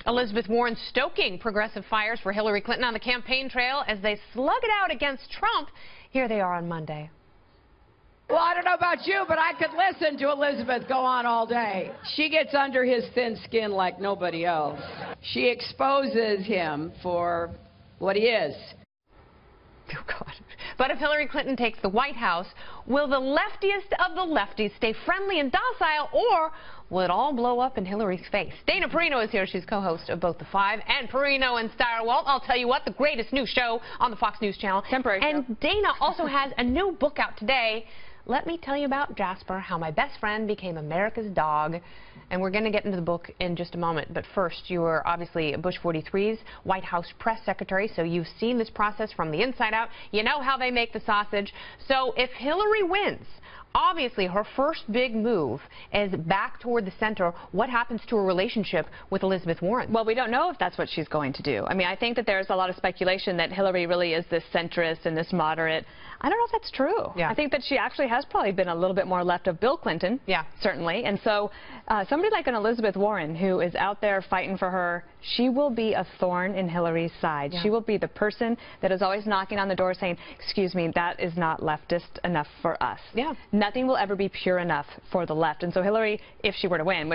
Elizabeth Warren stoking progressive fires for Hillary Clinton on the campaign trail as they slug it out against Trump. Here they are on Monday. Well, I don't know about you, but I could listen to Elizabeth go on all day. She gets under his thin skin like nobody else. She exposes him for what he is. Oh, God. But if Hillary Clinton takes the White House, will the leftiest of the lefties stay friendly and docile, or will it all blow up in Hillary's face? Dana Perino is here. She's co-host of both The Five and Perino and Starwalt. I'll tell you what, the greatest new show on the Fox News Channel. Temporary and show. Dana also has a new book out today. Let me tell you about Jasper, how my best friend became America's dog. And we're going to get into the book in just a moment. But first, you were obviously Bush 43's White House press secretary, so you've seen this process from the inside out. You know how they make the sausage. So if Hillary wins, obviously her first big move is back toward the center. What happens to her relationship with Elizabeth Warren? Well, we don't know if that's what she's going to do. I mean, I think that there's a lot of speculation that Hillary really is this centrist and this moderate. I don't know if that's true. Yeah. I think that she actually has probably been a little bit more left of Bill Clinton. Yeah. Certainly. And so somebody like an Elizabeth Warren who is out there fighting for her, she will be a thorn in Hillary's side. Yeah. She will be the person that is always knocking on the door saying, excuse me, that is not leftist enough for us. Yeah. Nothing will ever be pure enough for the left. And so Hillary, if she were to win,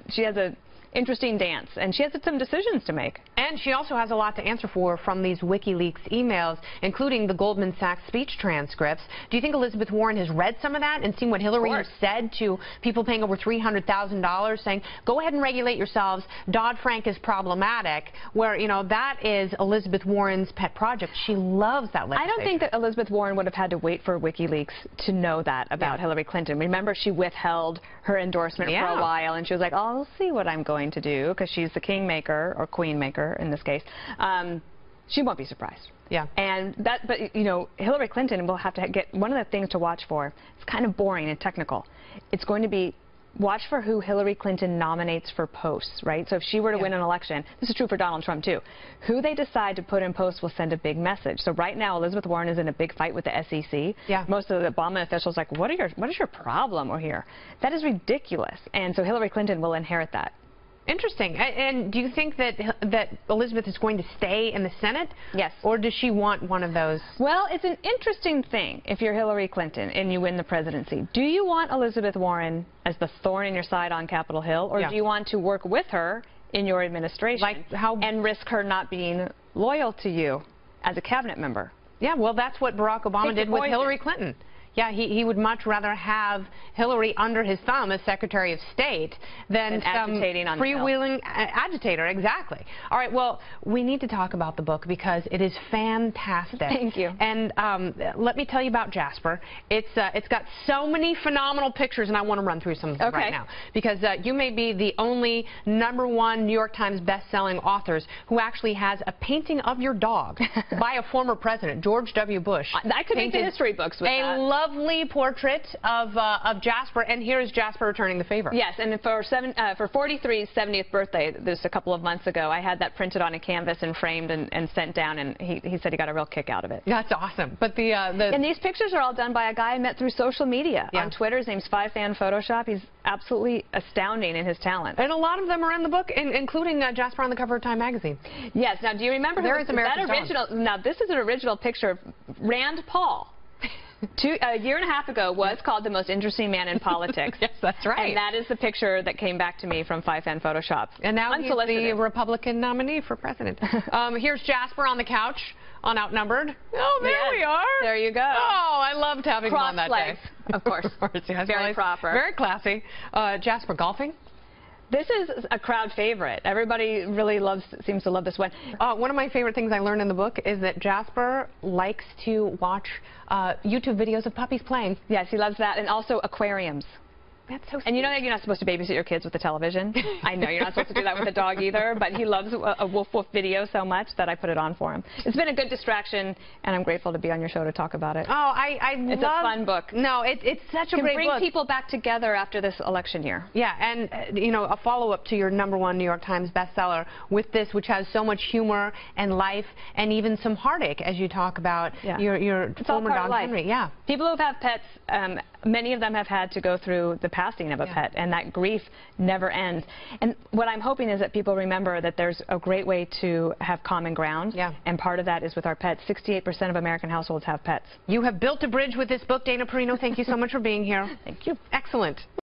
she has a interesting dance, and she has some decisions to make. And she also has a lot to answer for from these WikiLeaks emails, including the Goldman Sachs speech transcripts. Do you think Elizabeth Warren has read some of that and seen what Hillary has said to people paying over $300,000, saying, go ahead and regulate yourselves, Dodd-Frank is problematic, where, you know, that is Elizabeth Warren's pet project. She loves that legislation. I don't think that Elizabeth Warren would have had to wait for WikiLeaks to know that about Hillary Clinton. Remember, she withheld her endorsement for a while, and she was like, oh, I'll see what I'm going to do, because she's the kingmaker, or queenmaker in this case. She won't be surprised. Yeah. And that, but you know, Hillary Clinton will have to get one of the things to watch for. It's kind of boring and technical. It's going to be watch for who Hillary Clinton nominates for posts, right? So if she were to win an election, this is true for Donald Trump too, who they decide to put in posts will send a big message. So right now, Elizabeth Warren is in a big fight with the SEC. Yeah. Most of the Obama officials are like, what is your problem here? That is ridiculous. And so Hillary Clinton will inherit that. Interesting. And do you think that Elizabeth is going to stay in the Senate? Yes. Or does she want one of those? Well, it's an interesting thing if you're Hillary Clinton and you win the presidency. Do you want Elizabeth Warren as the thorn in your side on Capitol Hill, or do you want to work with her in your administration and risk her not being loyal to you as a cabinet member? Yeah, well, that's what Barack Obama did with Hillary Clinton. Yeah, he would much rather have Hillary under his thumb as Secretary of State than some freewheeling agitator. Exactly. All right, well, we need to talk about the book because it is fantastic. Thank you. And let me tell you about Jasper. It's got so many phenomenal pictures, and I want to run through some of them right now, because you may be the only #1 New York Times best-selling authors who actually has a painting of your dog by a former president, George W. Bush. I could make the history books with that. Lovely portrait of Jasper, and here is Jasper returning the favor. Yes, and for 43's 70th birthday, just a couple of months ago, I had that printed on a canvas and framed and sent down, and he said he got a real kick out of it. That's awesome. But and these pictures are all done by a guy I met through social media on Twitter. His name's 5Fan Photoshop. He's absolutely astounding in his talent. And a lot of them are in the book, including Jasper on the cover of Time magazine. Yes. Now, do you remember that original? Now, this is an original picture of Rand Paul. A year and a half ago was called the most interesting man in politics. Yes, that's right. And that is the picture that came back to me from 5Fan Photoshop. And now he's the Republican nominee for president. Here's Jasper on the couch on Outnumbered. Oh, there we are. There you go. Oh, I loved having him on that day. Of course. Yes, very proper. Very classy. Jasper golfing. This is a crowd favorite. Everybody really seems to love this one. One of my favorite things I learned in the book is that Jasper likes to watch YouTube videos of puppies playing. Yes, he loves that, and also aquariums. That's so sweet. And you know that you're not supposed to babysit your kids with the television? I know you're not supposed to do that with a dog either, but he loves a Woof Woof video so much that I put it on for him. It's been a good distraction, and I'm grateful to be on your show to talk about it. Oh, it's a fun book. No, it's such a great book. Bring people back together after this election year. Yeah, and you know, a follow-up to your #1 New York Times bestseller with this, which has so much humor and life and even some heartache as you talk about your former dog Henry. Yeah. People who have pets Many of them have had to go through the passing of a pet, and that grief never ends. And what I'm hoping is that people remember that there's a great way to have common ground, and part of that is with our pets. 68% of American households have pets. You have built a bridge with this book, Dana Perino. Thank you so much for being here. Thank you. Excellent.